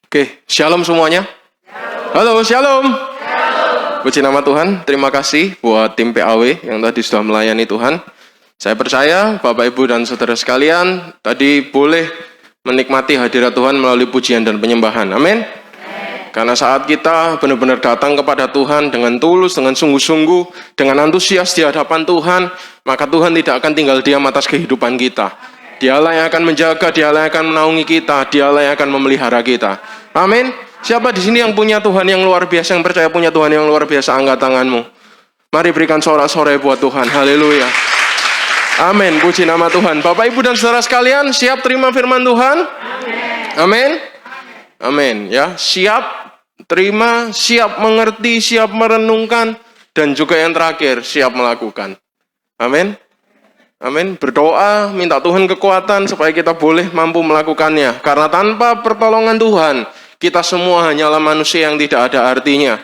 Oke, shalom semuanya. Halo, shalom. Puji nama Tuhan, terima kasih buat tim PAW yang tadi sudah melayani Tuhan. Saya percaya Bapak Ibu dan Saudara sekalian tadi boleh menikmati hadirat Tuhan melalui pujian dan penyembahan. Amin. Karena saat kita benar-benar datang kepada Tuhan dengan tulus, dengan sungguh-sungguh, dengan antusias di hadapan Tuhan, maka Tuhan tidak akan tinggal diam atas kehidupan kita. Dialah yang akan menjaga, dialah yang akan menaungi kita, dialah yang akan memelihara kita. Amin. Siapa di sini yang punya Tuhan yang luar biasa, yang percaya punya Tuhan yang luar biasa, angkat tanganmu. Mari berikan sorak-sorai buat Tuhan. Haleluya. Amin. Puji nama Tuhan. Bapak, Ibu, dan saudara sekalian, siap terima firman Tuhan? Amin. Amin. Ya, siap terima, siap mengerti, siap merenungkan, dan juga yang terakhir, siap melakukan. Amin. Amin. Berdoa, minta Tuhan kekuatan supaya kita boleh mampu melakukannya. Karena tanpa pertolongan Tuhan, kita semua hanyalah manusia yang tidak ada artinya.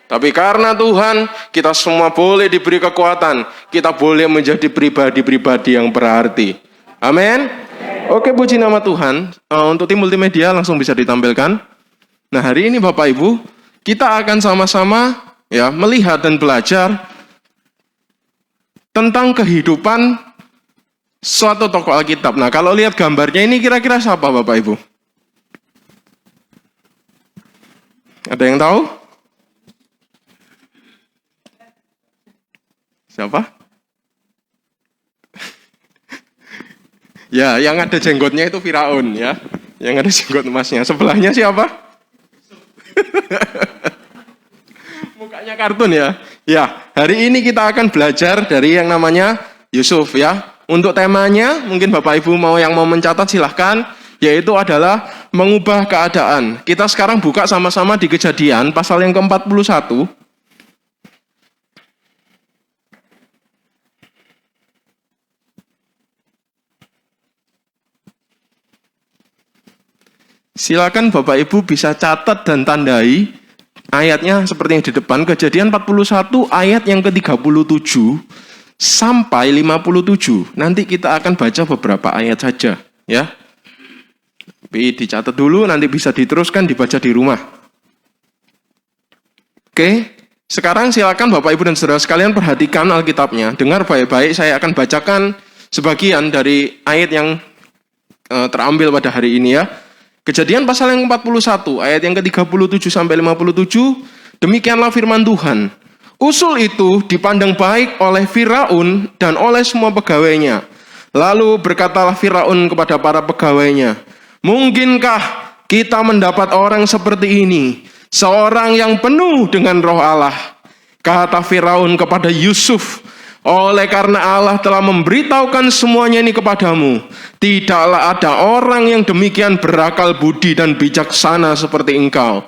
Tapi karena Tuhan, kita semua boleh diberi kekuatan. Kita boleh menjadi pribadi-pribadi yang berarti. Amin. Oke, puji nama Tuhan. Untuk tim multimedia langsung bisa ditampilkan. Nah, hari ini Bapak Ibu, kita akan sama-sama ya melihat dan belajar tentang kehidupan suatu tokoh Alkitab. Nah, kalau lihat gambarnya ini kira-kira siapa Bapak Ibu? Ada yang tahu? Siapa? Ya, yang ada jenggotnya itu Firaun ya. Yang ada jenggot emasnya. Sebelahnya siapa? Mukanya kartun ya. Ya, hari ini kita akan belajar dari yang namanya Yusuf ya. Untuk temanya, mungkin Bapak Ibu yang mau mencatat silahkan. Yaitu adalah mengubah keadaan. Kita sekarang buka sama-sama di Kejadian pasal yang ke-41. Silakan Bapak Ibu bisa catat dan tandai ayatnya seperti yang di depan. Kejadian 41 ayat yang ke-37 sampai 57. Nanti kita akan baca beberapa ayat saja ya. Tapi dicatat dulu, nanti bisa diteruskan dibaca di rumah. Oke, sekarang silakan Bapak Ibu dan saudara sekalian perhatikan Alkitabnya. Dengar baik-baik, saya akan bacakan sebagian dari ayat yang terambil pada hari ini ya. Kejadian pasal yang 41, ayat yang ke-37 sampai 57, demikianlah firman Tuhan. Usul itu dipandang baik oleh Firaun dan oleh semua pegawainya. Lalu berkatalah Firaun kepada para pegawainya, mungkinkah kita mendapat orang seperti ini, seorang yang penuh dengan roh Allah? Kata Firaun kepada Yusuf, oleh karena Allah telah memberitahukan semuanya ini kepadamu, tidaklah ada orang yang demikian berakal budi dan bijaksana seperti engkau.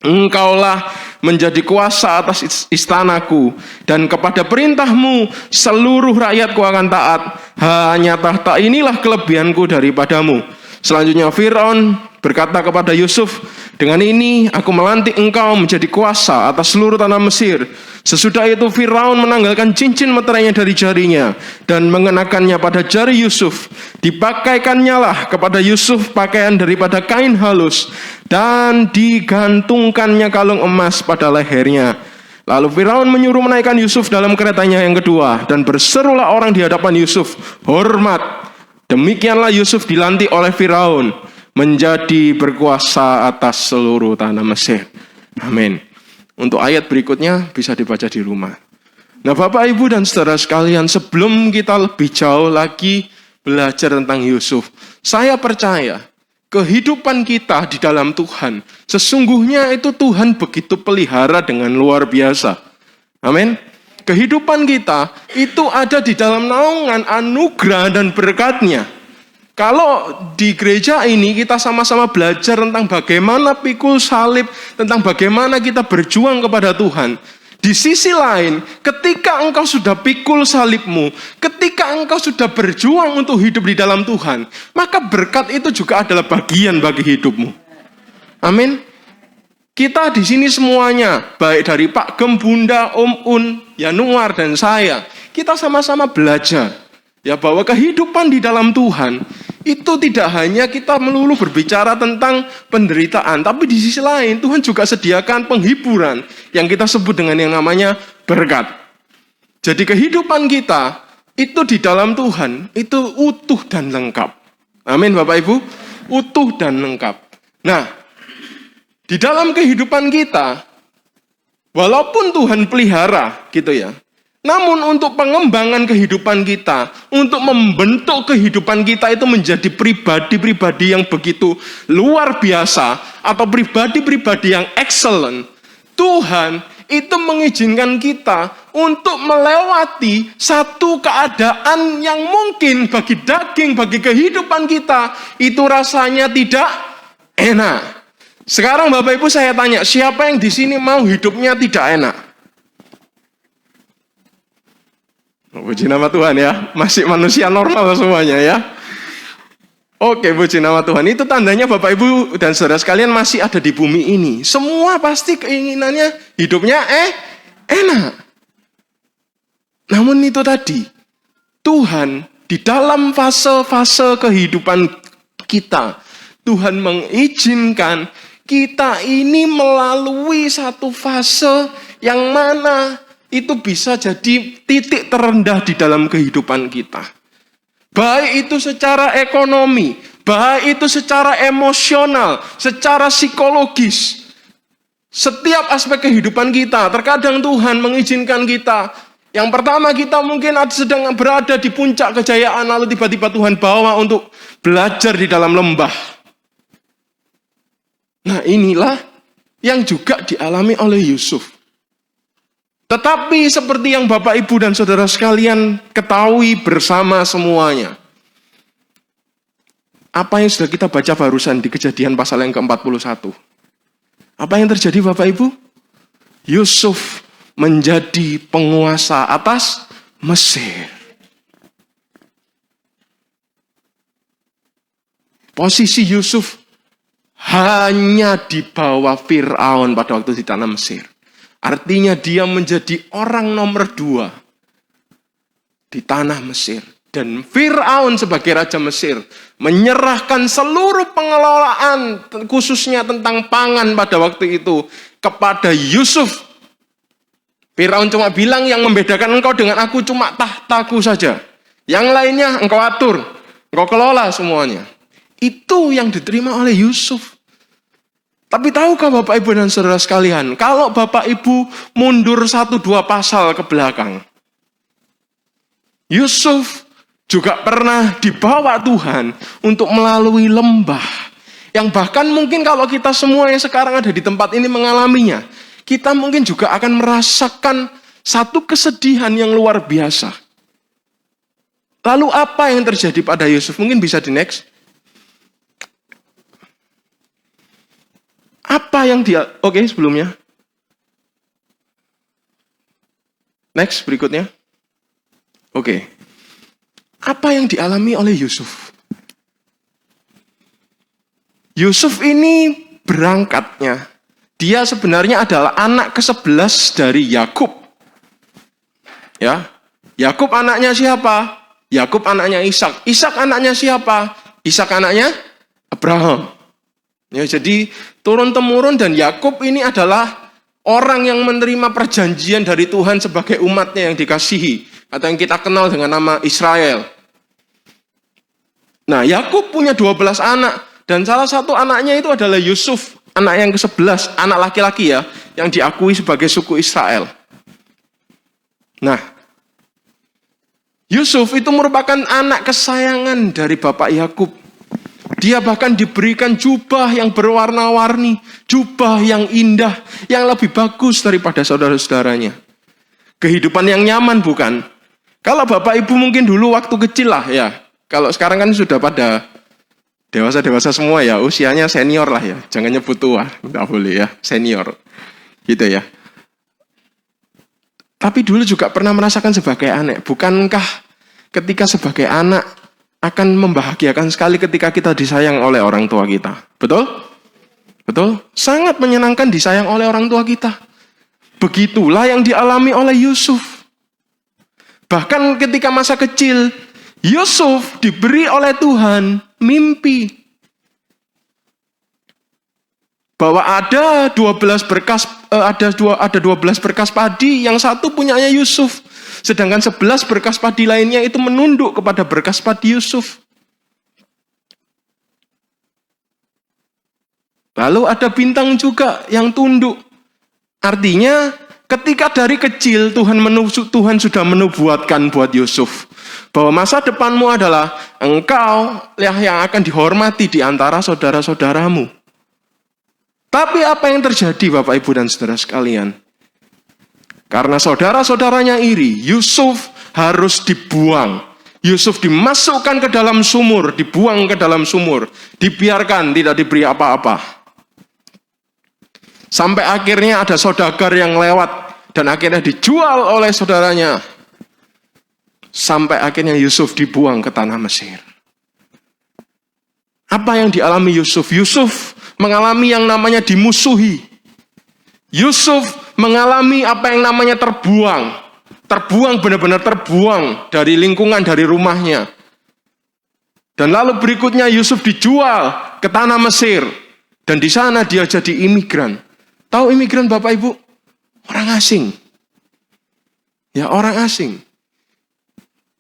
Engkaulah menjadi kuasa atas istanaku, dan kepada perintahmu seluruh rakyatku akan taat. Hanya tahta inilah kelebihanku daripadamu. Selanjutnya Firaun berkata kepada Yusuf, dengan ini aku melantik engkau menjadi kuasa atas seluruh tanah Mesir. Sesudah itu Firaun menanggalkan cincin meterainya dari jarinya dan mengenakannya pada jari Yusuf. Dipakaikannya lah kepada Yusuf pakaian daripada kain halus dan digantungkannya kalung emas pada lehernya. Lalu Firaun menyuruh menaikkan Yusuf dalam keretanya yang kedua, dan berserulah orang di hadapan Yusuf, hormat. Demikianlah Yusuf dilantik oleh Firaun menjadi berkuasa atas seluruh tanah Mesir. Amin. Untuk ayat berikutnya bisa dibaca di rumah. Nah, Bapak, Ibu, dan saudara sekalian, sebelum kita lebih jauh lagi belajar tentang Yusuf, saya percaya kehidupan kita di dalam Tuhan, sesungguhnya itu Tuhan begitu pelihara dengan luar biasa. Amin. Kehidupan kita itu ada di dalam naungan anugerah dan berkat-Nya. Kalau di gereja ini kita sama-sama belajar tentang bagaimana pikul salib, tentang bagaimana kita berjuang kepada Tuhan. Di sisi lain, ketika engkau sudah pikul salibmu, ketika engkau sudah berjuang untuk hidup di dalam Tuhan, maka berkat itu juga adalah bagian bagi hidupmu. Amin. Kita di sini semuanya, baik dari Pak Gem, Bunda, Om Un, Yanuar, dan saya, kita sama-sama belajar ya bahwa kehidupan di dalam Tuhan itu tidak hanya kita melulu berbicara tentang penderitaan, tapi di sisi lain Tuhan juga sediakan penghiburan yang kita sebut dengan yang namanya berkat. Jadi kehidupan kita itu di dalam Tuhan itu utuh dan lengkap. Amin Bapak Ibu, utuh dan lengkap. Nah, di dalam kehidupan kita, walaupun Tuhan pelihara gitu ya, namun untuk pengembangan kehidupan kita, untuk membentuk kehidupan kita itu menjadi pribadi-pribadi yang begitu luar biasa, atau pribadi-pribadi yang excellent, Tuhan itu mengizinkan kita untuk melewati satu keadaan yang mungkin bagi daging, bagi kehidupan kita, itu rasanya tidak enak. Sekarang Bapak Ibu saya tanya, siapa yang di sini mau hidupnya tidak enak? Puji nama Tuhan ya, masih manusia normal semuanya ya. Oke, puji nama Tuhan. Itu tandanya Bapak Ibu dan saudara sekalian masih ada di bumi ini. Semua pasti keinginannya hidupnya enak. Namun itu tadi, Tuhan di dalam fase-fase kehidupan kita, Tuhan mengizinkan kita ini melalui satu fase yang mana itu bisa jadi titik terendah di dalam kehidupan kita. Baik itu secara ekonomi, baik itu secara emosional, secara psikologis. Setiap aspek kehidupan kita, terkadang Tuhan mengizinkan kita. Yang pertama kita mungkin sedang berada di puncak kejayaan, lalu tiba-tiba Tuhan bawa untuk belajar di dalam lembah. Nah inilah yang juga dialami oleh Yusuf. Tetapi seperti yang Bapak, Ibu, dan saudara sekalian ketahui bersama semuanya. Apa yang sudah kita baca barusan di Kejadian pasal yang ke-41. Apa yang terjadi Bapak Ibu? Yusuf menjadi penguasa atas Mesir. Posisi Yusuf hanya di bawah Firaun pada waktu di tanah Mesir. Artinya dia menjadi orang nomor 2 di tanah Mesir. Dan Firaun sebagai Raja Mesir menyerahkan seluruh pengelolaan khususnya tentang pangan pada waktu itu kepada Yusuf. Firaun cuma bilang yang membedakan engkau dengan aku cuma tahtaku saja. Yang lainnya engkau atur, engkau kelola semuanya. Itu yang diterima oleh Yusuf. Tapi tahukah Bapak Ibu dan saudara sekalian, kalau Bapak Ibu mundur 1-2 pasal ke belakang, Yusuf juga pernah dibawa Tuhan untuk melalui lembah. Yang bahkan mungkin kalau kita semua yang sekarang ada di tempat ini mengalaminya, kita mungkin juga akan merasakan satu kesedihan yang luar biasa. Lalu apa yang terjadi pada Yusuf? Mungkin bisa di next. Apa yang dia... Oke, sebelumnya. Next, berikutnya. Oke. Apa yang dialami oleh Yusuf? Yusuf ini berangkatnya. Dia sebenarnya adalah anak ke-11 dari Yakub. Ya. Yakub anaknya siapa? Yakub anaknya Ishak. Ishak anaknya siapa? Ishak anaknya Abraham. Ya, jadi turun-temurun dan Yakub ini adalah orang yang menerima perjanjian dari Tuhan sebagai umatnya yang dikasihi. Atau yang kita kenal dengan nama Israel. Nah, Yakub punya 12 anak. Dan salah satu anaknya itu adalah Yusuf. Anak yang ke-11, anak laki-laki ya. Yang diakui sebagai suku Israel. Nah, Yusuf itu merupakan anak kesayangan dari Bapak Yakub. Dia bahkan diberikan jubah yang berwarna-warni, jubah yang indah, yang lebih bagus daripada saudara-saudaranya. Kehidupan yang nyaman bukan? Kalau Bapak Ibu mungkin dulu waktu kecil lah ya. Kalau sekarang kan sudah pada dewasa-dewasa semua ya, usianya senior lah ya. Jangan nyebut tua, nggak boleh ya, senior. Gitu ya. Tapi dulu juga pernah merasakan sebagai anak. Bukankah ketika sebagai anak akan membahagiakan sekali ketika kita disayang oleh orang tua kita. Betul? Betul? Sangat menyenangkan disayang oleh orang tua kita. Begitulah yang dialami oleh Yusuf. Bahkan ketika masa kecil, Yusuf diberi oleh Tuhan mimpi. Bahwa ada 12 berkas ada 12 berkas padi, yang satu punyanya Yusuf. Sedangkan 11 berkas padi lainnya itu menunduk kepada berkas padi Yusuf. Lalu ada bintang juga yang tunduk. Artinya ketika dari kecil Tuhan sudah menubuatkan buat Yusuf bahwa masa depanmu adalah engkau yang akan dihormati di antara saudara-saudaramu. Tapi apa yang terjadi Bapak Ibu dan saudara sekalian? Karena saudara-saudaranya iri, Yusuf harus dibuang. Yusuf dimasukkan ke dalam sumur, dibuang ke dalam sumur, dibiarkan, tidak diberi apa-apa. Sampai akhirnya ada saudagar yang lewat dan akhirnya dijual oleh saudaranya. Sampai akhirnya Yusuf dibuang ke tanah Mesir. Apa yang dialami Yusuf? Yusuf mengalami yang namanya dimusuhi. Yusuf mengalami apa yang namanya terbuang. Terbuang, benar-benar terbuang dari lingkungan, dari rumahnya. Dan lalu berikutnya Yusuf dijual ke tanah Mesir. Dan di sana dia jadi imigran. Tahu imigran Bapak Ibu? Orang asing. Ya, orang asing.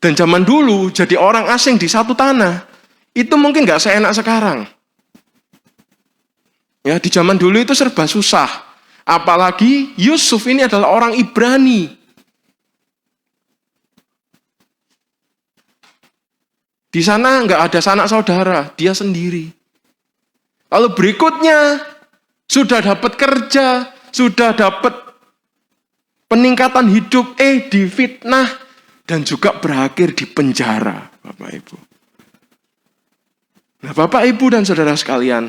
Dan zaman dulu jadi orang asing di satu tanah, itu mungkin gak seenak sekarang. Ya, di zaman dulu itu serba susah. Apalagi Yusuf ini adalah orang Ibrani. Di sana nggak ada sanak saudara, dia sendiri. Lalu berikutnya sudah dapat kerja, sudah dapat peningkatan hidup, difitnah dan juga berakhir di penjara, Bapak Ibu. Nah, Bapak Ibu dan saudara sekalian,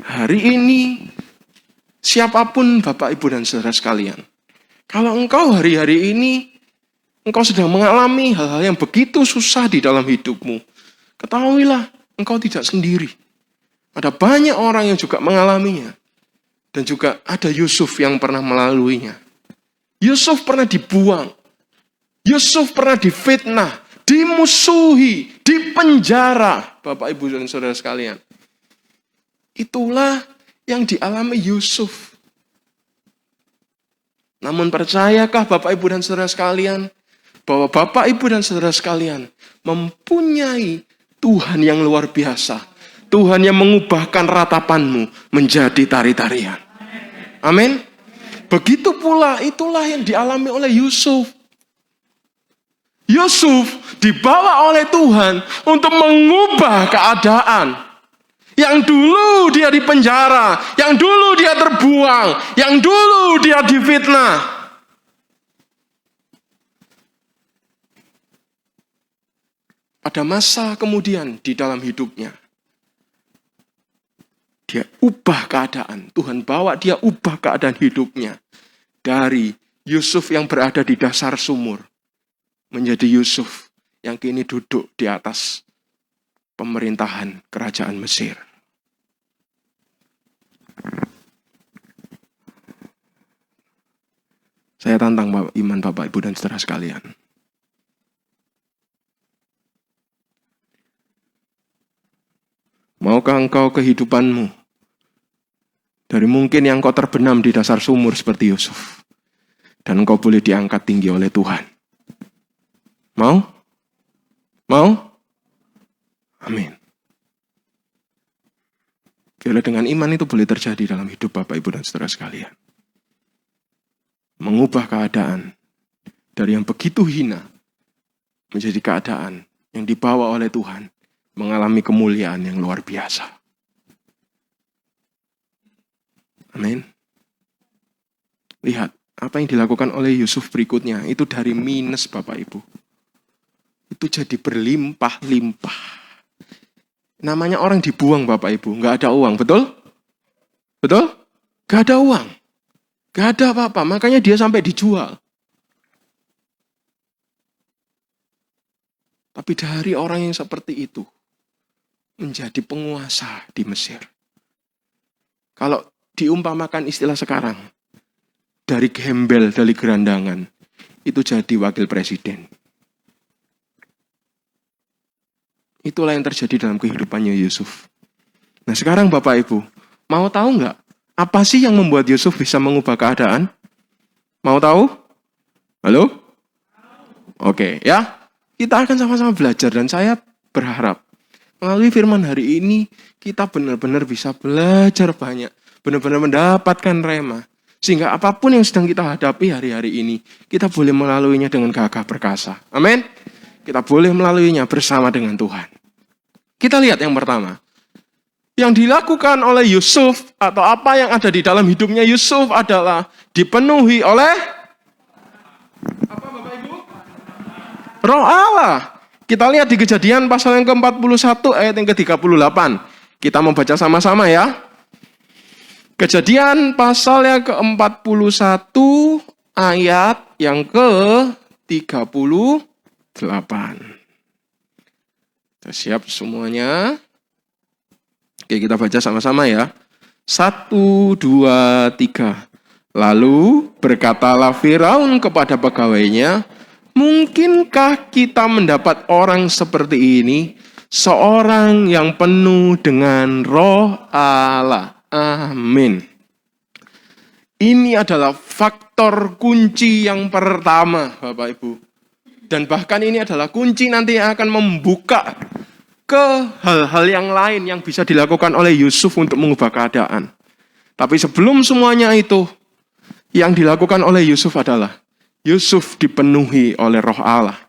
hari ini siapapun Bapak Ibu dan saudara sekalian, kalau engkau hari-hari ini engkau sedang mengalami hal-hal yang begitu susah di dalam hidupmu, ketahuilah engkau tidak sendiri. Ada banyak orang yang juga mengalaminya. Dan juga ada Yusuf yang pernah melaluinya. Yusuf pernah dibuang. Yusuf pernah difitnah, dimusuhi, dipenjara. Bapak, Ibu, dan saudara sekalian. Itulah yang dialami Yusuf. Namun percayakah Bapak, Ibu, dan saudara sekalian, bahwa Bapak, Ibu, dan saudara sekalian mempunyai Tuhan yang luar biasa. Tuhan yang mengubahkan ratapanmu menjadi tari-tarian. Amin. Begitu pula itulah yang dialami oleh Yusuf. Yusuf dibawa oleh Tuhan untuk mengubah keadaan. Yang dulu dia di penjara, yang dulu dia terbuang, yang dulu dia difitnah. Pada masa kemudian di dalam hidupnya, dia ubah keadaan. Tuhan bawa dia ubah keadaan hidupnya. Dari Yusuf yang berada di dasar sumur, menjadi Yusuf yang kini duduk di atas pemerintahan kerajaan Mesir. Saya tantang iman Bapak, Ibu, dan saudara sekalian. Maukah engkau kehidupanmu dari mungkin yang kau terbenam di dasar sumur seperti Yusuf, dan engkau boleh diangkat tinggi oleh Tuhan? Mau? Mau? Amin. Bila dengan iman itu boleh terjadi dalam hidup Bapak, Ibu, dan saudara sekalian. Mengubah keadaan dari yang begitu hina menjadi keadaan yang dibawa oleh Tuhan mengalami kemuliaan yang luar biasa. Amin. Lihat, apa yang dilakukan oleh Yusuf berikutnya, itu dari minus Bapak Ibu. Itu jadi berlimpah-limpah. Namanya orang dibuang Bapak Ibu, nggak ada uang, betul? Betul? Nggak ada uang. Nggak ada apa-apa, makanya dia sampai dijual. Tapi dari orang yang seperti itu, menjadi penguasa di Mesir. Kalau diumpamakan istilah sekarang, dari gembel, dari gerandangan, itu jadi wakil presiden. Itulah yang terjadi dalam kehidupannya Yusuf. Nah sekarang Bapak Ibu, mau tahu nggak? Apa sih yang membuat Yusuf bisa mengubah keadaan? Mau tahu? Halo? Oke ya. Kita akan sama-sama belajar dan saya berharap melalui firman hari ini kita benar-benar bisa belajar banyak. Benar-benar mendapatkan rema. Sehingga apapun yang sedang kita hadapi hari-hari ini, kita boleh melaluinya dengan gagah perkasa. Amin. Kita boleh melaluinya bersama dengan Tuhan. Kita lihat yang pertama. Yang dilakukan oleh Yusuf atau apa yang ada di dalam hidupnya Yusuf adalah dipenuhi oleh apa Bapak Ibu? Roh Allah. Kita lihat di Kejadian pasal yang ke-41 ayat yang ke-38. Kita membaca sama-sama ya. Kejadian pasal yang ke-41 ayat yang ke-38. Kita siap semuanya? Oke, kita baca sama-sama ya. 1, 2, 3. Lalu berkatalah Firaun kepada pegawainya, mungkinkah kita mendapat orang seperti ini, seorang yang penuh dengan roh Allah? Amin. Ini adalah faktor kunci yang pertama, Bapak Ibu. Dan bahkan ini adalah kunci nanti yang akan membuka ke hal-hal yang lain yang bisa dilakukan oleh Yusuf untuk mengubah keadaan. Tapi sebelum semuanya itu, yang dilakukan oleh Yusuf adalah Yusuf dipenuhi oleh roh Allah.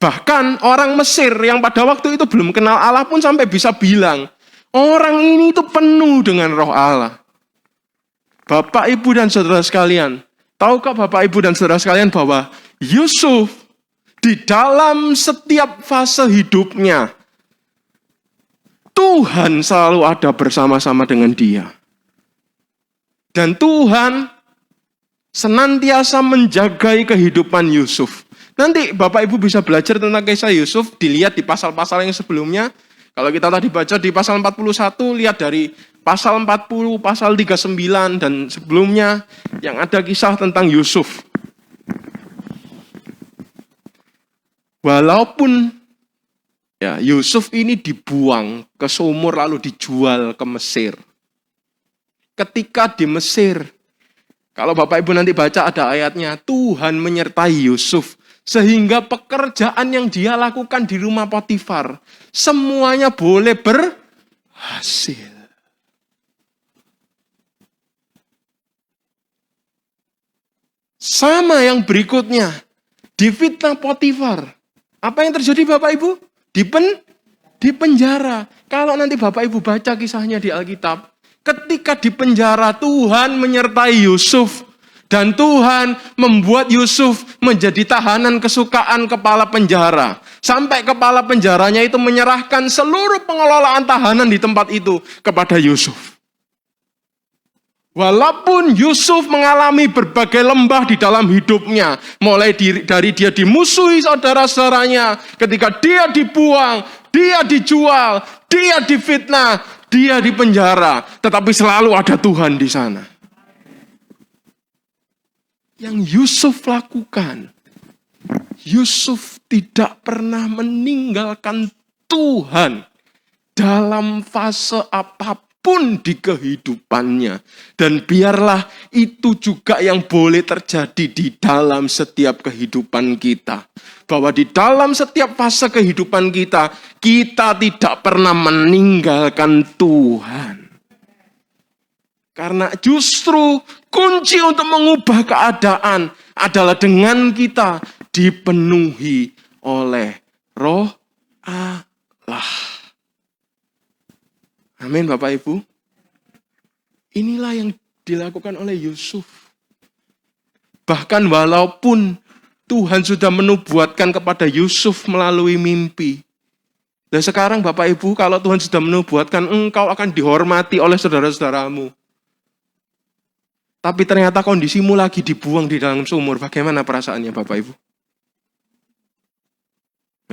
Bahkan orang Mesir yang pada waktu itu belum kenal Allah pun sampai bisa bilang, orang ini itu penuh dengan roh Allah. Bapak, Ibu, dan saudara sekalian, tahukah Bapak, Ibu, dan saudara sekalian bahwa Yusuf di dalam setiap fase hidupnya, Tuhan selalu ada bersama-sama dengan dia. Dan Tuhan senantiasa menjagai kehidupan Yusuf. Nanti Bapak Ibu bisa belajar tentang kisah Yusuf, dilihat di pasal-pasal yang sebelumnya. Kalau kita tadi baca di pasal 41, lihat dari pasal 40, pasal 39, dan sebelumnya yang ada kisah tentang Yusuf. Walaupun ya, Yusuf ini dibuang ke sumur lalu dijual ke Mesir. Ketika di Mesir, kalau Bapak Ibu nanti baca ada ayatnya, Tuhan menyertai Yusuf. Sehingga pekerjaan yang dia lakukan di rumah Potifar, semuanya boleh berhasil. Sama yang berikutnya, difitnah Potifar. Apa yang terjadi Bapak Ibu? Di penjara. Kalau nanti Bapak Ibu baca kisahnya di Alkitab, ketika di penjara Tuhan menyertai Yusuf. Dan Tuhan membuat Yusuf menjadi tahanan kesukaan kepala penjara. Sampai kepala penjaranya itu menyerahkan seluruh pengelolaan tahanan di tempat itu kepada Yusuf. Walaupun Yusuf mengalami berbagai lembah di dalam hidupnya. Mulai dari dia dimusuhi saudara-saudaranya. Ketika dia dibuang, dia dijual, dia difitnah, dia dipenjara. Tetapi selalu ada Tuhan di sana. Yang Yusuf lakukan, Yusuf tidak pernah meninggalkan Tuhan dalam fase apapun di kehidupannya. Dan biarlah itu juga yang boleh terjadi di dalam setiap kehidupan kita. Bahwa di dalam setiap fase kehidupan kita, kita tidak pernah meninggalkan Tuhan. Karena justru kunci untuk mengubah keadaan adalah dengan kita dipenuhi oleh roh Allah. Amin Bapak Ibu. Inilah yang dilakukan oleh Yusuf. Bahkan walaupun Tuhan sudah menubuatkan kepada Yusuf melalui mimpi. Dan sekarang Bapak Ibu, kalau Tuhan sudah menubuatkan, engkau akan dihormati oleh saudara-saudaramu. Tapi ternyata kondisimu lagi dibuang di dalam sumur. Bagaimana perasaannya Bapak Ibu?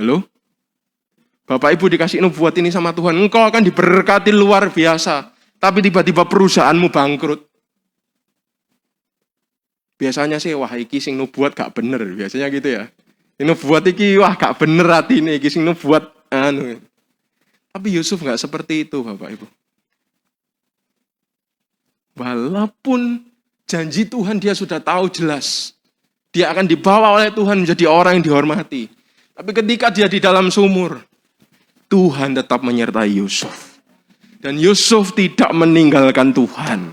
Halo? Bapak Ibu dikasih nubuat ini sama Tuhan. Engkau akan diberkati luar biasa. Tapi tiba-tiba perusahaanmu bangkrut. Biasanya sih, wah iki sing nubuat gak bener. Biasanya gitu ya. Ini nubuat iki, wah gak bener hati ini. Iki sing nubuat, Tapi Yusuf nggak seperti itu, Bapak Ibu. Walaupun janji Tuhan dia sudah tahu jelas. Dia akan dibawa oleh Tuhan menjadi orang yang dihormati. Tapi ketika dia di dalam sumur, Tuhan tetap menyertai Yusuf. Dan Yusuf tidak meninggalkan Tuhan.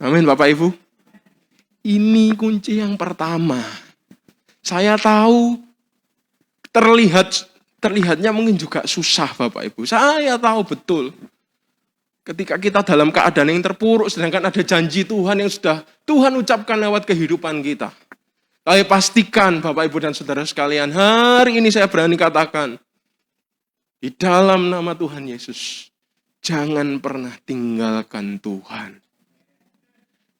Amin Bapak Ibu. Ini kunci yang pertama. Saya tahu terlihatnya mungkin juga susah Bapak Ibu. Saya tahu betul. Ketika kita dalam keadaan yang terpuruk, sedangkan ada janji Tuhan yang sudah Tuhan ucapkan lewat kehidupan kita. Tapi pastikan Bapak Ibu dan Saudara sekalian, hari ini saya berani katakan, di dalam nama Tuhan Yesus, jangan pernah tinggalkan Tuhan.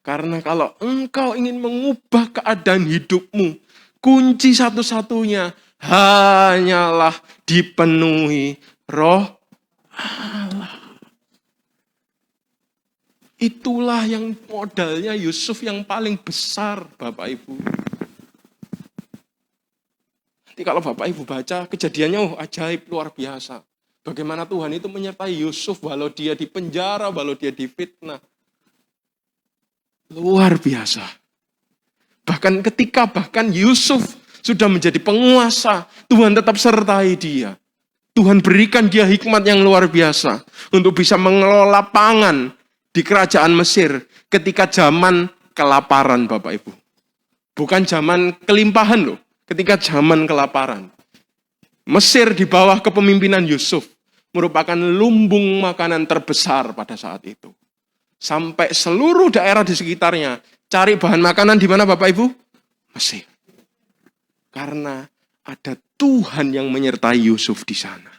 Karena kalau engkau ingin mengubah keadaan hidupmu, kunci satu-satunya hanyalah dipenuhi Roh Allah. Itulah yang modalnya Yusuf yang paling besar, Bapak Ibu. Nanti kalau Bapak Ibu baca kejadiannya, ajaib, luar biasa. Bagaimana Tuhan itu menyertai Yusuf walau dia di penjara, walau dia difitnah. Luar biasa. Bahkan ketika Yusuf sudah menjadi penguasa, Tuhan tetap sertai dia. Tuhan berikan dia hikmat yang luar biasa untuk bisa mengelola pangan di kerajaan Mesir ketika zaman kelaparan Bapak Ibu. Bukan zaman kelimpahan loh, ketika zaman kelaparan. Mesir di bawah kepemimpinan Yusuf merupakan lumbung makanan terbesar pada saat itu. Sampai seluruh daerah di sekitarnya cari bahan makanan di mana Bapak Ibu? Mesir. Karena ada Tuhan yang menyertai Yusuf di sana.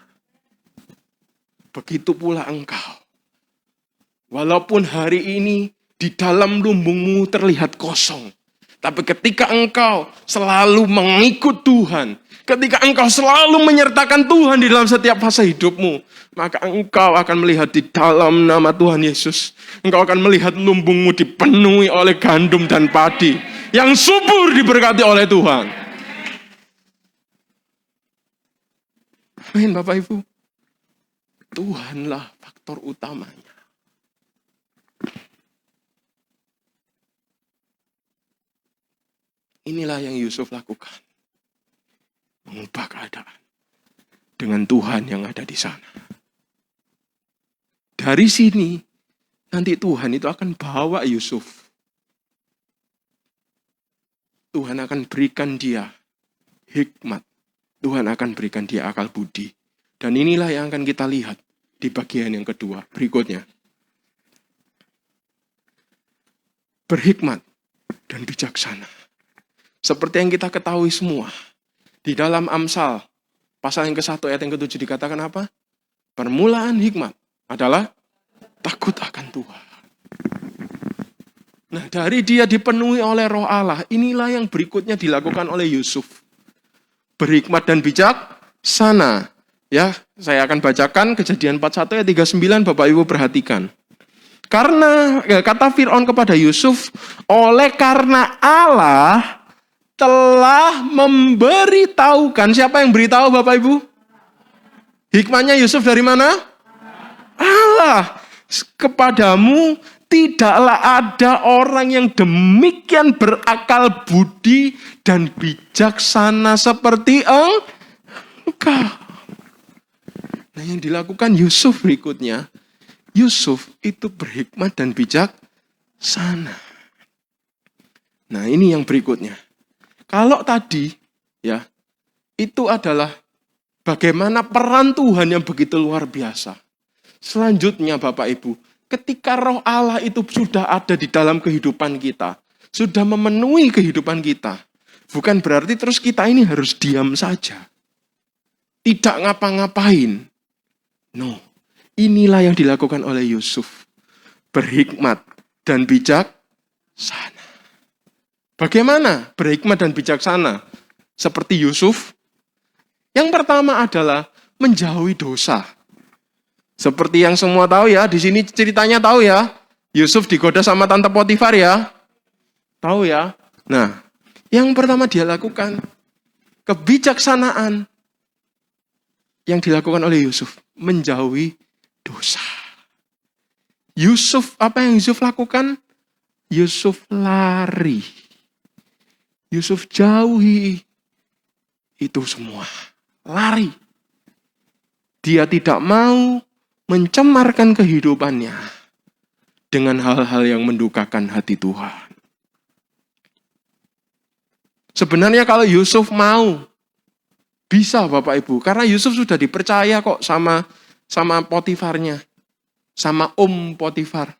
Begitu pula engkau. Walaupun hari ini di dalam lumbungmu terlihat kosong. Tapi ketika engkau selalu mengikut Tuhan. Ketika engkau selalu menyertakan Tuhan di dalam setiap fase hidupmu. Maka engkau akan melihat di dalam nama Tuhan Yesus. Engkau akan melihat lumbungmu dipenuhi oleh gandum dan padi. Yang subur diberkati oleh Tuhan. Amin Bapak Ibu. Tuhanlah faktor utamanya. Inilah yang Yusuf lakukan. Mengubah keadaan. Dengan Tuhan yang ada di sana. Dari sini, nanti Tuhan itu akan bawa Yusuf. Tuhan akan berikan dia hikmat. Tuhan akan berikan dia akal budi. Dan inilah yang akan kita lihat di bagian yang kedua. Berikutnya. Berhikmat dan bijaksana. Seperti yang kita ketahui semua. Di dalam Amsal, pasal yang ke-1 ayat yang ke-7 dikatakan apa? Permulaan hikmat adalah takut akan Tuhan. Nah, dari dia dipenuhi oleh Roh Allah, inilah yang berikutnya dilakukan oleh Yusuf. Berhikmat dan bijaksana. Ya, saya akan bacakan Kejadian 41 ayat 39, Bapak Ibu perhatikan. Karena kata Fir'aun kepada Yusuf, oleh karena Allah telah memberitahukan. Siapa yang beritahu Bapak Ibu? Hikmahnya Yusuf dari mana? Allah. Kepadamu tidaklah ada orang yang demikian berakal budi dan bijaksana seperti engkau. Nah, yang dilakukan Yusuf berikutnya, Yusuf itu berhikmat dan bijaksana. Nah, ini yang berikutnya. Kalau tadi, ya, itu adalah bagaimana peran Tuhan yang begitu luar biasa. Selanjutnya Bapak Ibu, ketika Roh Allah itu sudah ada di dalam kehidupan kita, sudah memenuhi kehidupan kita, bukan berarti terus kita ini harus diam saja. Tidak ngapa-ngapain. No, inilah yang dilakukan oleh Yusuf. Berhikmat dan bijaksana. Bagaimana berhikmat dan bijaksana? Seperti Yusuf. Yang pertama adalah menjauhi dosa. Seperti yang semua tahu ya, di sini ceritanya tahu ya. Yusuf digoda sama tante Potifar ya. Tahu ya. Nah, yang pertama dia lakukan kebijaksanaan. yang dilakukan oleh Yusuf? Menjauhi dosa. Yusuf, apa yang Yusuf lakukan? Yusuf lari. Yusuf jauhi itu semua. Lari. Dia tidak mau mencemarkan kehidupannya dengan hal-hal yang mendukakan hati Tuhan. Sebenarnya kalau Yusuf mau, bisa Bapak Ibu. Karena Yusuf sudah dipercaya kok sama Potifarnya. Sama Potifar.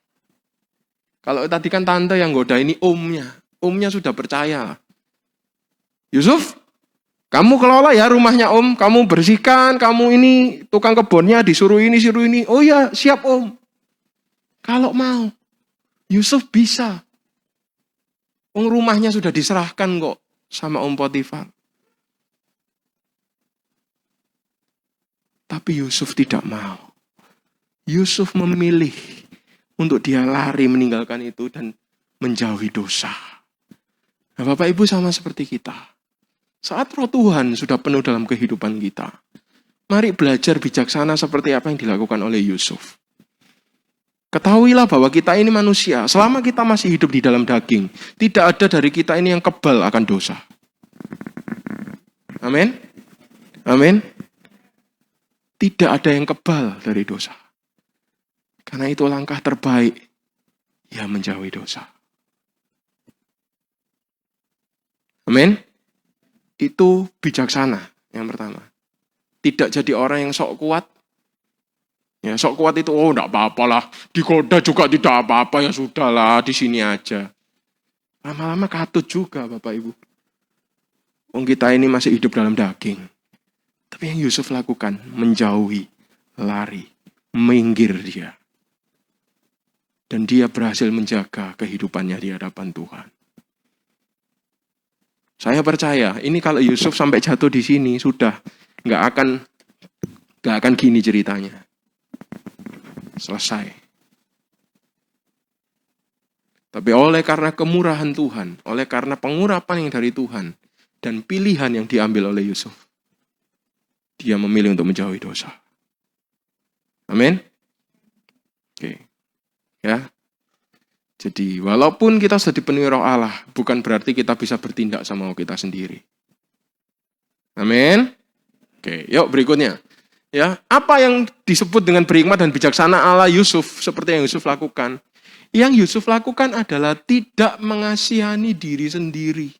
Kalau tadi kan tante yang goda ini omnya. Omnya sudah percaya. Yusuf, kamu kelola ya rumahnya Om. Kamu bersihkan, kamu ini tukang kebunnya disuruh ini, suruh ini. Oh ya, siap Om. Kalau mau, Yusuf bisa. Rumahnya sudah diserahkan kok sama Potifar. Tapi Yusuf tidak mau. Yusuf memilih untuk dia lari meninggalkan itu dan menjauhi dosa. Nah, Bapak Ibu sama seperti kita. Saat roh Tuhan sudah penuh dalam kehidupan kita, mari belajar bijaksana seperti apa yang dilakukan oleh Yusuf. Ketahuilah bahwa kita ini manusia. Selama kita masih hidup di dalam daging, tidak ada dari kita ini yang kebal akan dosa. Amin. Amin. Tidak ada yang kebal dari dosa. Karena itu langkah terbaik, ya menjauhi dosa. Amin. Itu bijaksana yang pertama. Tidak jadi orang yang sok kuat. Ya, sok kuat itu, oh enggak apa-apa lah. Digoda juga tidak apa-apa, ya sudahlah, di sini aja. Lama-lama katut juga Bapak Ibu. Kita ini masih hidup dalam daging. Tapi yang Yusuf lakukan, menjauhi, lari, minggir dia. Dan dia berhasil menjaga kehidupannya di hadapan Tuhan. Saya percaya, ini kalau Yusuf sampai jatuh di sini, sudah nggak akan gini ceritanya. Selesai. Tapi oleh karena kemurahan Tuhan, oleh karena pengurapan yang dari Tuhan, dan pilihan yang diambil oleh Yusuf, dia memilih untuk menjauhi dosa. Amin. Oke. Ya. Jadi walaupun kita sudah dipenuhi roh Allah, bukan berarti kita bisa bertindak sama kita sendiri. Amin. Oke, yuk berikutnya. Ya, apa yang disebut dengan berhikmat dan bijaksana ala Yusuf, seperti yang Yusuf lakukan? Yang Yusuf lakukan adalah tidak mengasihani diri sendiri.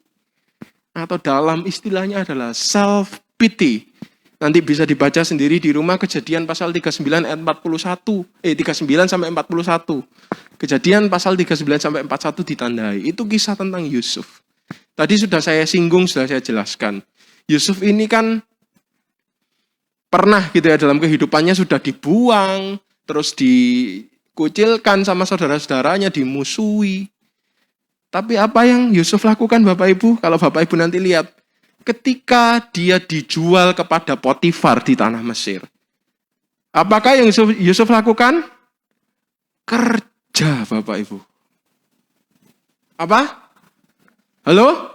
Atau dalam istilahnya adalah self-pity. Nanti bisa dibaca sendiri di rumah Kejadian pasal 39 ayat 39 sampai 41. Kejadian pasal 39 sampai 41 ditandai. Itu kisah tentang Yusuf. Tadi sudah saya singgung, sudah saya jelaskan. Yusuf ini kan pernah gitu ya dalam kehidupannya sudah dibuang, terus dikucilkan sama saudara-saudaranya, dimusuhi. Tapi apa yang Yusuf lakukan Bapak Ibu? Kalau Bapak Ibu nanti lihat, ketika dia dijual kepada Potifar di tanah Mesir. Apakah yang Yusuf lakukan? Kerja Bapak Ibu. Apa? Halo?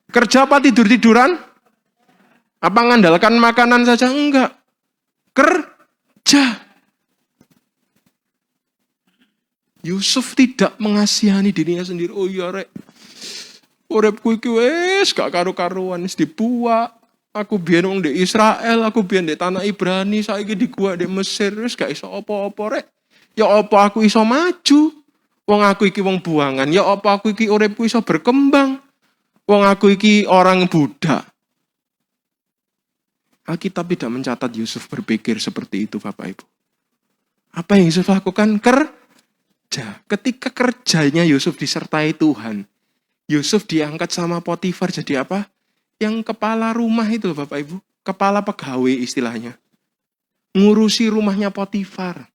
Kerja apa tidur-tiduran? Apa ngandalkan makanan saja? Enggak. Kerja. Yusuf tidak mengasihani dirinya sendiri. Oh iya rek. Uripku iki wis gak karu-karuan wis dibuak. Aku biyen wong di Israel, aku biyen di tanah Ibrani, saiki di gua di Mesir wis gak iso apa-apa rek. Ya apa aku iso maju? Wong aku iki wong buangan, ya apa aku iki uripku iso berkembang? Wong aku iki orang budak. Alkitab tidak mencatat Yusuf berpikir seperti itu Bapak Ibu. Apa yang Yusuf lakukan? Kerja. Ketika kerjanya Yusuf disertai Tuhan, Yusuf diangkat sama Potifar jadi apa? Yang kepala rumah itu Bapak Ibu. Kepala pegawai istilahnya. Ngurusi rumahnya Potifar.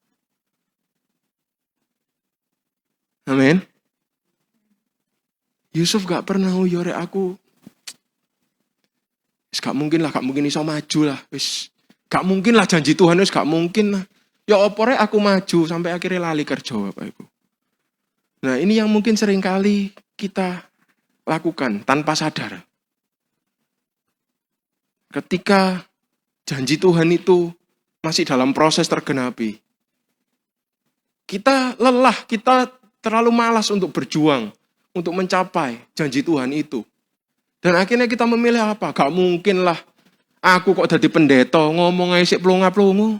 Amin. Yusuf gak pernah yore aku. Gak mungkin iso maju lah. Gak mungkin lah janji Tuhan, gak mungkin lah. Ya opore aku maju sampai akhirnya lali kerja Bapak Ibu. Nah ini yang mungkin seringkali kita lakukan tanpa sadar. Ketika Janji Tuhan itu masih dalam proses tergenapi. Kita lelah, kita terlalu malas untuk berjuang, untuk mencapai janji Tuhan itu. Dan akhirnya kita memilih apa? Gak mungkin lah, aku kok jadi pendeta, ngomong aja sik plunga-plungu.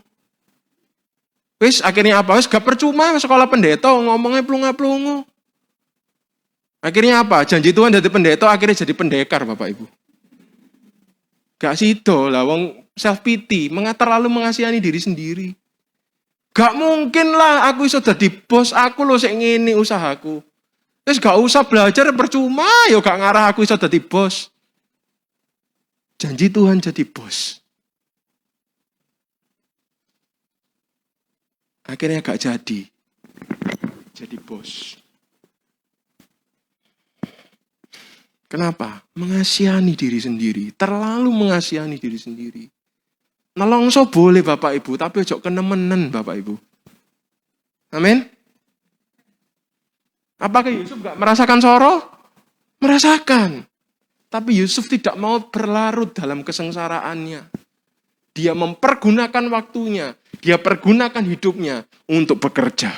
Wis akhirnya apa? Wis gak percuma sekolah pendeta, ngomongnya plunga-plungu. Akhirnya apa? Janji Tuhan jadi pendeta, akhirnya jadi pendekar Bapak Ibu. Gak sido lah, wong self pity, terlalu mengasihani diri sendiri. Gak mungkin lah aku iso dadi bos, aku loh sing ngene usahaku. Terus gak usah belajar percuma, yo gak ngarah aku iso dadi bos. Janji Tuhan jadi bos. Akhirnya gak jadi bos. Kenapa? Mengasihani diri sendiri, terlalu mengasihani diri sendiri. Nelongso boleh Bapak Ibu, tapi ojo kenemenen Bapak Ibu. Amin. Apakah Yusuf gak merasakan sorrow? Merasakan. Tapi Yusuf tidak mau berlarut dalam kesengsaraannya. Dia mempergunakan waktunya, dia pergunakan hidupnya untuk bekerja.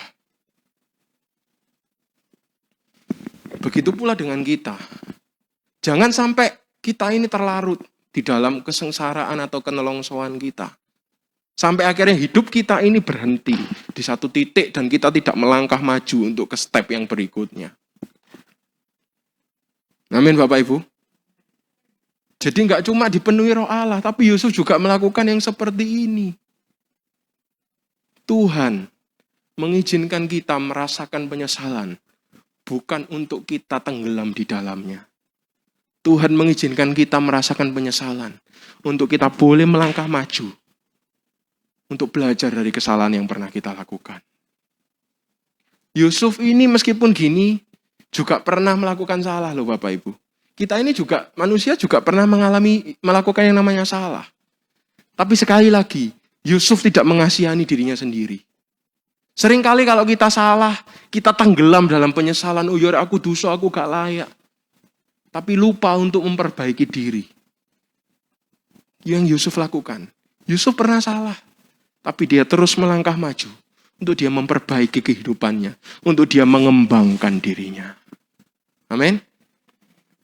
Begitu pula dengan kita. Jangan sampai kita ini terlarut di dalam kesengsaraan atau kenelongsoan kita. Sampai akhirnya hidup kita ini berhenti di satu titik dan kita tidak melangkah maju untuk ke step yang berikutnya. Amin Bapak Ibu. Jadi nggak cuma dipenuhi roh Allah, tapi Yusuf juga melakukan yang seperti ini. Tuhan mengizinkan kita merasakan penyesalan, bukan untuk kita tenggelam di dalamnya. Tuhan mengizinkan kita merasakan penyesalan, untuk kita boleh melangkah maju, untuk belajar dari kesalahan yang pernah kita lakukan. Yusuf ini meskipun gini, juga pernah melakukan salah loh Bapak Ibu. Kita ini juga, manusia juga pernah melakukan yang namanya salah. Tapi sekali lagi, Yusuf tidak mengasihani dirinya sendiri. Seringkali kalau kita salah, kita tenggelam dalam penyesalan, oh ya aku dosa, aku gak layak. Tapi lupa untuk memperbaiki diri. Yang Yusuf lakukan. Yusuf pernah salah. Tapi dia terus melangkah maju. Untuk dia memperbaiki kehidupannya. Untuk dia mengembangkan dirinya. Amin.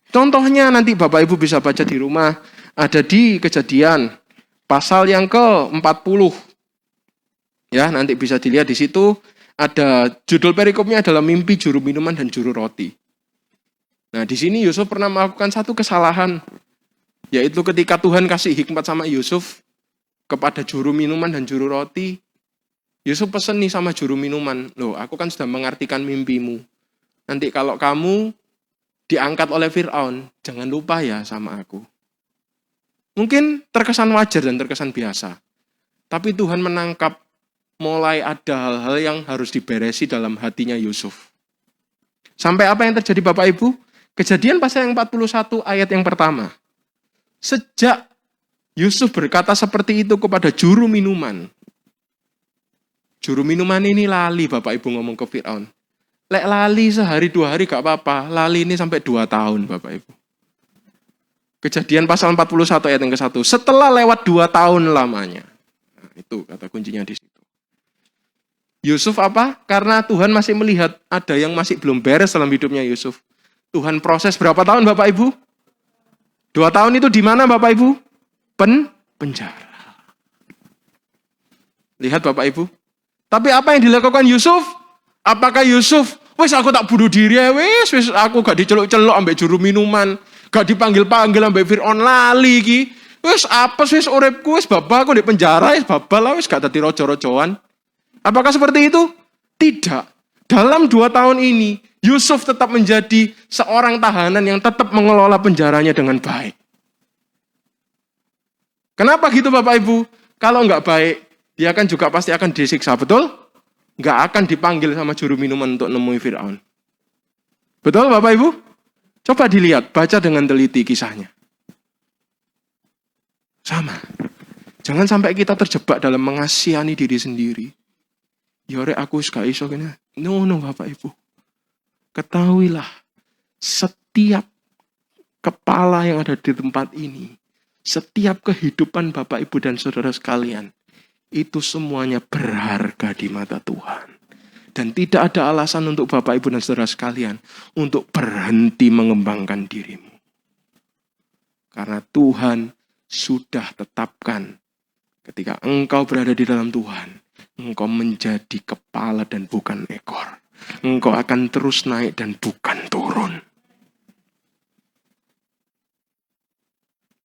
Contohnya nanti Bapak Ibu bisa baca di rumah. Ada di Kejadian. Pasal yang ke-40. Ya, nanti bisa dilihat di situ. Ada judul perikopnya adalah mimpi juru minuman dan juru roti. Nah, di sini Yusuf pernah melakukan satu kesalahan, yaitu ketika Tuhan kasih hikmat sama Yusuf kepada juru minuman dan juru roti. Yusuf pesen nih sama juru minuman, loh aku kan sudah mengartikan mimpimu. Nanti kalau kamu diangkat oleh Fir'aun, jangan lupa ya sama aku. Mungkin terkesan wajar dan terkesan biasa. Tapi Tuhan menangkap mulai ada hal-hal yang harus diberesi dalam hatinya Yusuf. Sampai apa yang terjadi Bapak Ibu? Kejadian pasal yang 41 ayat yang pertama. Sejak Yusuf berkata seperti itu kepada juru minuman. Juru minuman ini lali Bapak Ibu ngomong ke Fir'aun. Lek lali sehari 2 hari gak apa-apa. Lali ini sampai 2 tahun Bapak Ibu. Kejadian pasal 41 ayat yang ke-1. Setelah lewat 2 tahun lamanya. Nah, itu kata kuncinya di situ. Yusuf apa? Karena Tuhan masih melihat ada yang masih belum beres dalam hidupnya Yusuf. Tuhan proses berapa tahun Bapak Ibu? 2 tahun itu di mana Bapak Ibu? Penjara. Lihat Bapak Ibu. Tapi apa yang dilakukan Yusuf? Apakah Yusuf, wis aku tak bunuh diri ya, wis aku gak diceluk-celuk ambek juru minuman, gak dipanggil-panggil ambek Fir'aun lali iki. Wis apes wis uripku wis babak aku di penjara wis babal wis gak dadi raja-rajoan. Apakah seperti itu? Tidak. Dalam 2 tahun ini, Yusuf tetap menjadi seorang tahanan yang tetap mengelola penjaranya dengan baik. Kenapa gitu Bapak Ibu? Kalau nggak baik, dia kan juga pasti akan disiksa, betul? Nggak akan dipanggil sama juru minuman untuk nemui Fir'aun. Betul Bapak Ibu? Coba dilihat, baca dengan teliti kisahnya. Sama. Jangan sampai kita terjebak dalam mengasihani diri sendiri. Yore aku gak iso kene. No Bapak Ibu. Ketahuilah, setiap kepala yang ada di tempat ini Setiap kehidupan Bapak, Ibu, dan saudara sekalian, itu semuanya berharga di mata Tuhan. Dan tidak ada alasan untuk Bapak, Ibu, dan saudara sekalian untuk berhenti mengembangkan dirimu. Karena Tuhan sudah tetapkan ketika engkau berada di dalam Tuhan, engkau menjadi kepala dan bukan ekor. Engkau akan terus naik dan bukan turun.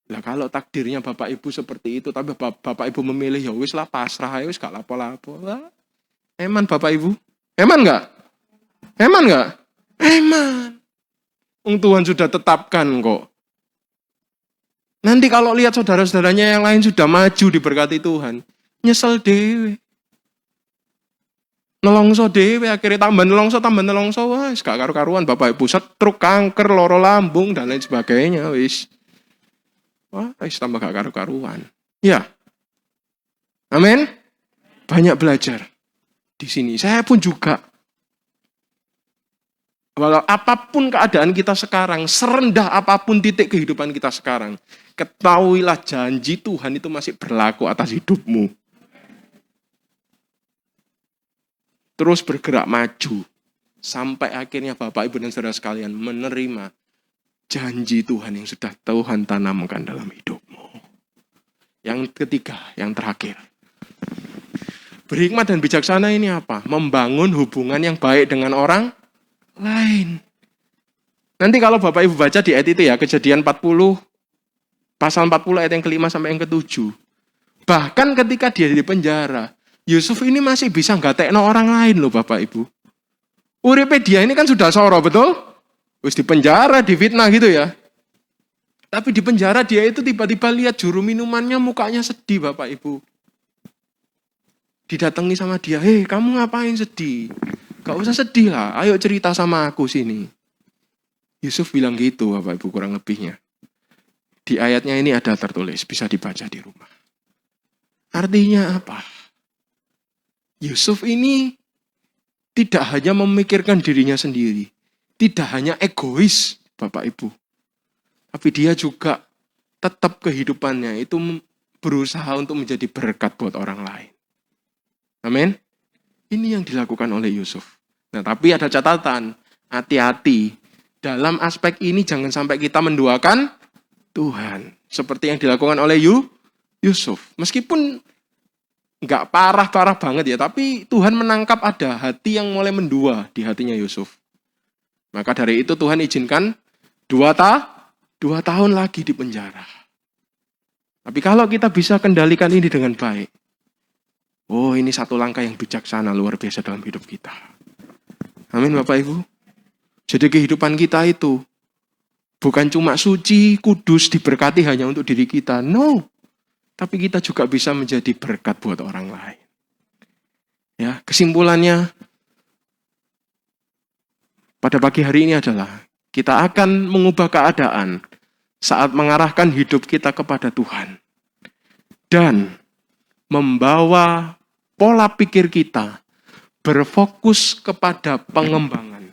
Lah kalau takdirnya Bapak Ibu seperti itu, tapi Bapak Ibu memilih ya wis lah pasrah, ya wis gak lapo-lapo lah. Eman Bapak Ibu? Eman enggak? Eman enggak? Eman. Tuhan sudah tetapkan kok. Nanti kalau lihat saudara-saudaranya yang lain sudah maju diberkati Tuhan, nyesel dewe. Nelongso dewe, akhirnya tambah nelongso, wis gak karu-karuan Bapak Ibu, stroke, kanker, loro lambung dan lain sebagainya, wis. Wah, tambah gak karu-karuan. Ya. Amin. Banyak belajar di sini. Saya pun juga. Walau apapun keadaan kita sekarang, serendah apapun titik kehidupan kita sekarang, ketahuilah janji Tuhan itu masih berlaku atas hidupmu. Terus bergerak maju. Sampai akhirnya Bapak, Ibu, dan saudara sekalian menerima janji Tuhan yang sudah Tuhan tanamkan dalam hidupmu. Yang ketiga, yang terakhir. Berhikmat dan bijaksana ini apa? Membangun hubungan yang baik dengan orang lain. Nanti kalau Bapak Ibu baca di ayat itu ya, Kejadian 40, pasal 40 ayat yang ke-5 sampai yang ke-7. Bahkan ketika dia di penjara, Yusuf ini masih bisa nggatekno orang lain loh Bapak Ibu. Uripe dia ini kan sudah soro, betul? Wis di penjara, difitnah gitu ya. Tapi di penjara dia itu tiba-tiba lihat juru minumannya mukanya sedih Bapak Ibu. Didatangi sama dia, hei kamu ngapain sedih? Gak usah sedih lah, ayo cerita sama aku sini. Yusuf bilang gitu Bapak Ibu kurang lebihnya. Di ayatnya ini ada tertulis, bisa dibaca di rumah. Artinya apa? Yusuf ini tidak hanya memikirkan dirinya sendiri. Tidak hanya egois, Bapak Ibu. Tapi dia juga tetap kehidupannya itu berusaha untuk menjadi berkat buat orang lain. Amin. Ini yang dilakukan oleh Yusuf. Nah, tapi ada catatan. Hati-hati. Dalam aspek ini jangan sampai kita menduakan Tuhan. Seperti yang dilakukan oleh Yusuf. Meskipun nggak parah-parah banget ya. Tapi Tuhan menangkap ada hati yang mulai mendua di hatinya Yusuf. Maka dari itu Tuhan izinkan 2 tahun lagi di penjara. Tapi kalau kita bisa kendalikan ini dengan baik, oh ini satu langkah yang bijaksana luar biasa dalam hidup kita. Amin Bapak Ibu. Jadi kehidupan kita itu bukan cuma suci, kudus, diberkati hanya untuk diri kita. No. Tapi kita juga bisa menjadi berkat buat orang lain. Ya, kesimpulannya pada pagi hari ini adalah kita akan mengubah keadaan saat mengarahkan hidup kita kepada Tuhan. Dan membawa pola pikir kita berfokus kepada pengembangan,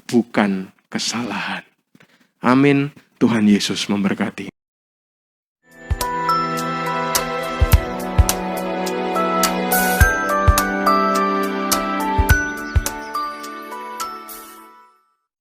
bukan kesalahan. Amin. Tuhan Yesus memberkati.